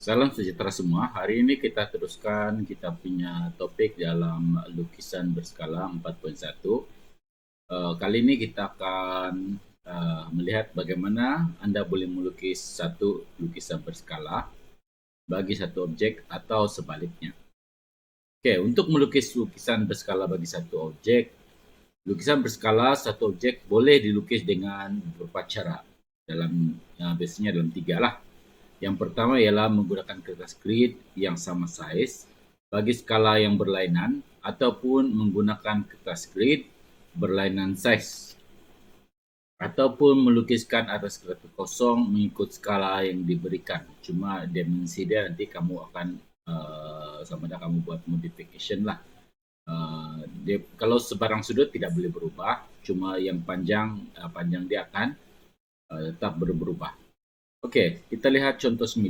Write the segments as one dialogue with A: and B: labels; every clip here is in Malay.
A: Salam sejahtera semua. Hari ini kita teruskan kita punya topik dalam lukisan berskala 4.1. Kali ini kita akan melihat bagaimana Anda boleh melukis satu lukisan berskala bagi satu objek atau sebaliknya. Oke, untuk melukis lukisan berskala bagi satu objek, lukisan berskala satu objek boleh dilukis dengan beberapa cara. Biasanya dalam tiga lah. Yang pertama ialah menggunakan kertas grid yang sama size bagi skala yang berlainan ataupun menggunakan kertas grid berlainan size ataupun melukiskan atas kertas kosong mengikut skala yang diberikan. Cuma dimensi dia nanti kamu akan sama ada kamu buat modification lah. Kalau sebarang sudut tidak boleh berubah, cuma yang panjang dia akan tetap berubah. Oke, kita lihat contoh 9.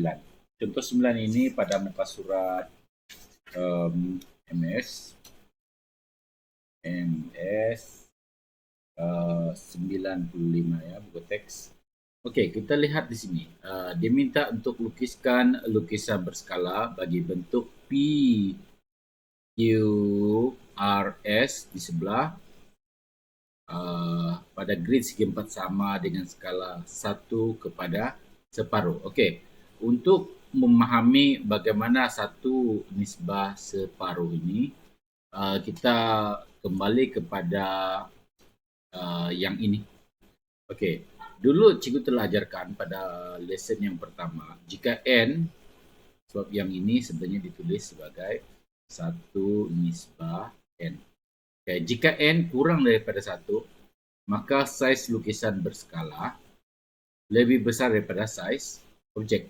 A: Contoh 9 ini pada muka surat MS 95 ya, buku teks. Oke, kita lihat di sini. Dia minta untuk lukiskan lukisan berskala bagi bentuk PQRS di sebelah pada grid segi 4 sama dengan skala 1 kepada separuh. Okey, untuk memahami bagaimana satu nisbah separuh ini, kita kembali kepada yang ini. Okey, dulu cikgu telah ajarkan pada lesson yang pertama, jika N, sebab yang ini sebenarnya ditulis sebagai satu nisbah N. Okay, jika N kurang daripada 1, maka saiz lukisan berskala lebih besar daripada saiz objek.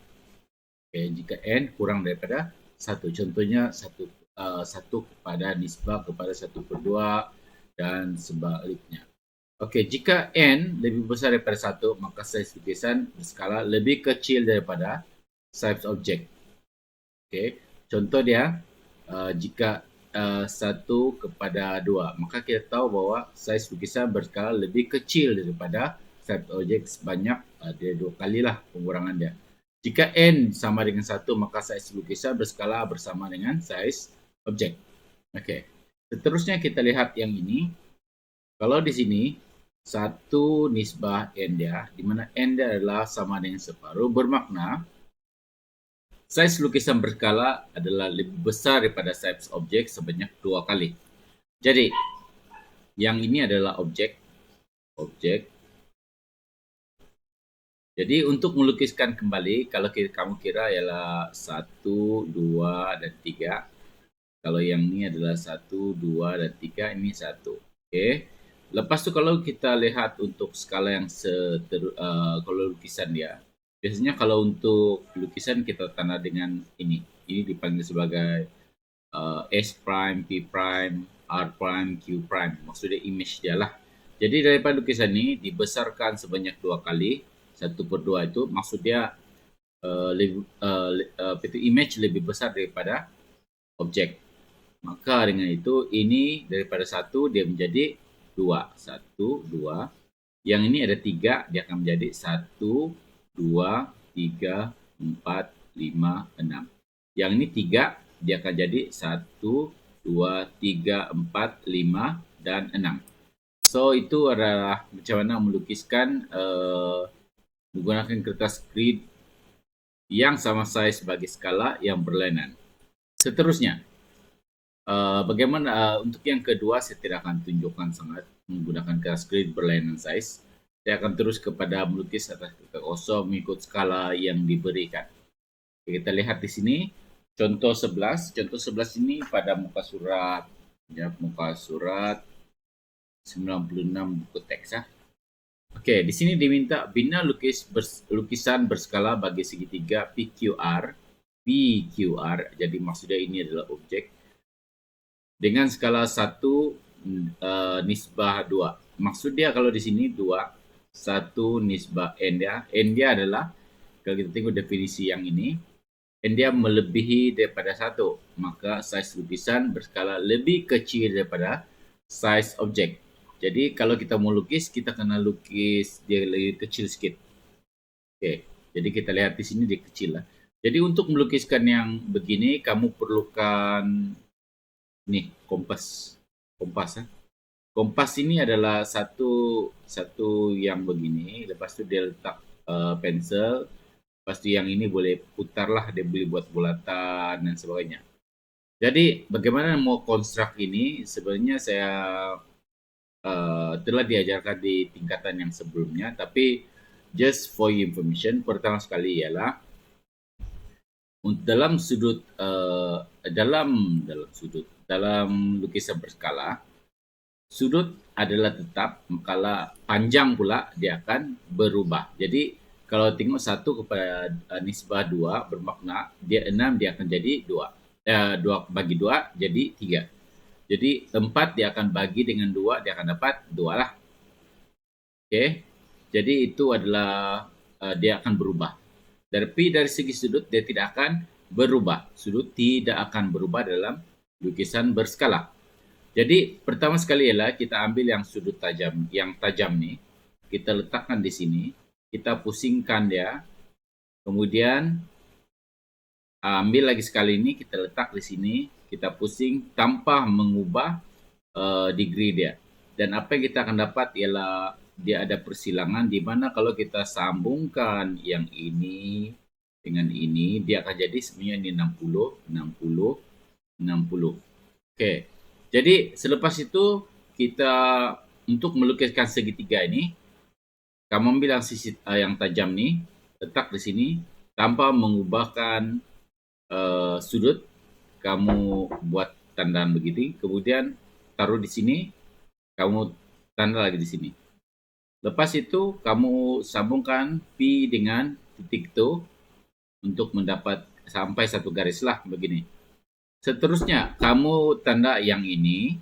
A: Okay, jika N kurang daripada 1, contohnya 1 kepada nisbah kepada 1/2 dan sebaliknya. Okey, jika N lebih besar daripada 1, maka saiz lukisan berskala lebih kecil daripada saiz objek. Okey, contoh dia, jika 1/2, maka kita tahu bahawa saiz lukisan berskala lebih kecil daripada saiz objek sebanyak dia 2 kalilah pengurangan dia. Jika N sama dengan 1, maka saiz lukisan berskala bersama dengan saiz objek. Okey, seterusnya kita lihat yang ini. Kalau di sini 1 nisbah N dia, di mana N dia adalah sama dengan separuh, bermakna saiz lukisan berskala adalah lebih besar daripada saiz objek sebanyak 2 kali. Jadi, yang ini adalah objek. Jadi, untuk melukiskan kembali, kalau kamu kira ialah 1, 2, dan 3. Kalau yang ini adalah 1, 2, dan 3, ini 1. Okey. Lepas tu kalau kita lihat untuk skala yang kalau lukisan dia, biasanya kalau untuk lukisan kita tanda dengan ini. Ini dipanggil sebagai S prime, P prime, R prime, Q prime. Maksudnya image dia lah. Jadi daripada lukisan ini dibesarkan sebanyak 2 kali. 1/2 itu maksud dia image lebih besar daripada objek. Maka dengan itu ini daripada 1 dia menjadi 2. 1, 2. Yang ini ada 3, dia akan menjadi 1, 2, 3, 4, 5, 6. Yang ini 3, dia akan jadi 1, 2, 3, 4, 5, dan 6. So, itu adalah macam mana melukiskan menggunakan kertas grid yang sama saiz bagi skala yang berlainan. Seterusnya, bagaimana untuk yang kedua, saya tidak akan tunjukkan sangat menggunakan kertas grid berlainan saiz. Saya akan terus kepada melukis atas kertas kosong mengikut skala yang diberikan. Kita lihat di sini contoh 11. Contoh 11 ini pada muka surat 96 buku teks ya. Okey, di sini diminta bina lukisan berskala bagi segitiga PQR. Jadi maksudnya ini adalah objek dengan skala 1 nisbah 2. Maksud dia kalau di sini 2, 1 nisbah N dia. N dia adalah, kalau kita tengok definisi yang ini, N dia melebihi daripada 1. Maka saiz lukisan berskala lebih kecil daripada saiz objek. Jadi kalau kita mau lukis, kita kena lukis dia lebih kecil sikit. Okey, jadi kita lihat di sini dia kecil lah. Jadi untuk melukiskan yang begini, kamu perlukan nih kompas. Kompas, ya. Kompas ini adalah satu yang begini. Lepas itu dia letak pensel. Lepas itu yang ini boleh putarlah, dia boleh buat bulatan dan sebagainya. Jadi bagaimana mau konstruk ini? Sebenarnya saya telah diajarkan di tingkatan yang sebelumnya, tapi just for your information, pertama sekali ialah dalam sudut dalam lukisan berskala, sudut adalah tetap, kalau panjang pula dia akan berubah. Jadi kalau tengok 1 kepada nisbah 2 bermakna dia 6, dia akan jadi 2. 2 bagi 2 jadi 3. Jadi 4 dia akan bagi dengan 2, dia akan dapat 2 lah. Oke. Jadi itu adalah dia akan berubah. Dari segi sudut dia tidak akan berubah. Sudut tidak akan berubah dalam lukisan berskala. Jadi pertama sekali ialah kita ambil yang sudut tajam, yang tajam nih, kita letakkan di sini, kita pusingkan dia, kemudian ambil lagi sekali ini, kita letak di sini, kita pusing tanpa mengubah degree dia. Dan apa yang kita akan dapat ialah dia ada persilangan, di mana kalau kita sambungkan yang ini dengan ini, dia akan jadi sebenarnya ini 60, 60, 60. Oke. Jadi selepas itu kita untuk melukiskan segitiga ini, kamu ambil yang sisi yang tajam nih, letak di sini tanpa mengubahkan sudut, kamu buat tandaan begini, kemudian taruh di sini, kamu tanda lagi di sini. Lepas itu kamu sambungkan P dengan titik itu untuk mendapat sampai satu garis lah begini. Seterusnya kamu tanda yang ini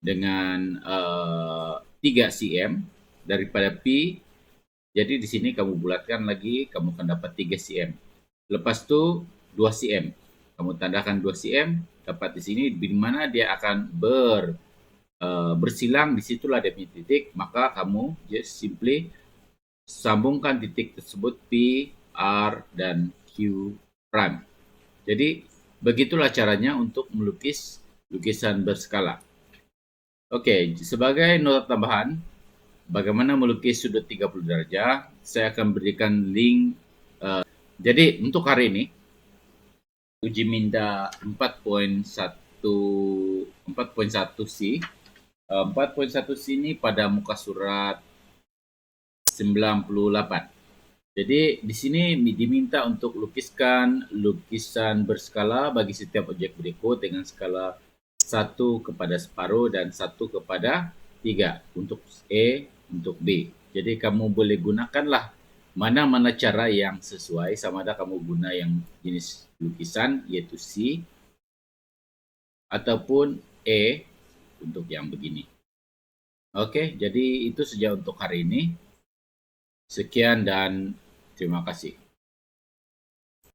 A: dengan 3 cm daripada P. Jadi di sini kamu bulatkan lagi, kamu akan dapat 3 cm. Lepas itu 2 cm. Kamu tandakan 2 cm, dapat di sini di mana dia akan bersilang, disitulah dia punya titik. Maka kamu just simply sambungkan titik tersebut P, R, dan Q prime. Jadi begitulah caranya untuk melukis lukisan berskala. Oke, sebagai nota tambahan, bagaimana melukis sudut 30 derajat, saya akan berikan link. Jadi untuk hari ini, uji minda 4.1C. 4.1C ini pada muka surat 98. Jadi di sini diminta untuk lukiskan lukisan berskala bagi setiap objek berikut dengan skala 1/separuh dan 1/3 untuk E, untuk B. Jadi kamu boleh gunakanlah mana-mana cara yang sesuai, sama ada kamu guna yang jenis lukisan yaitu C ataupun E untuk yang begini. Oke, jadi itu saja untuk hari ini. Sekian dan terima kasih.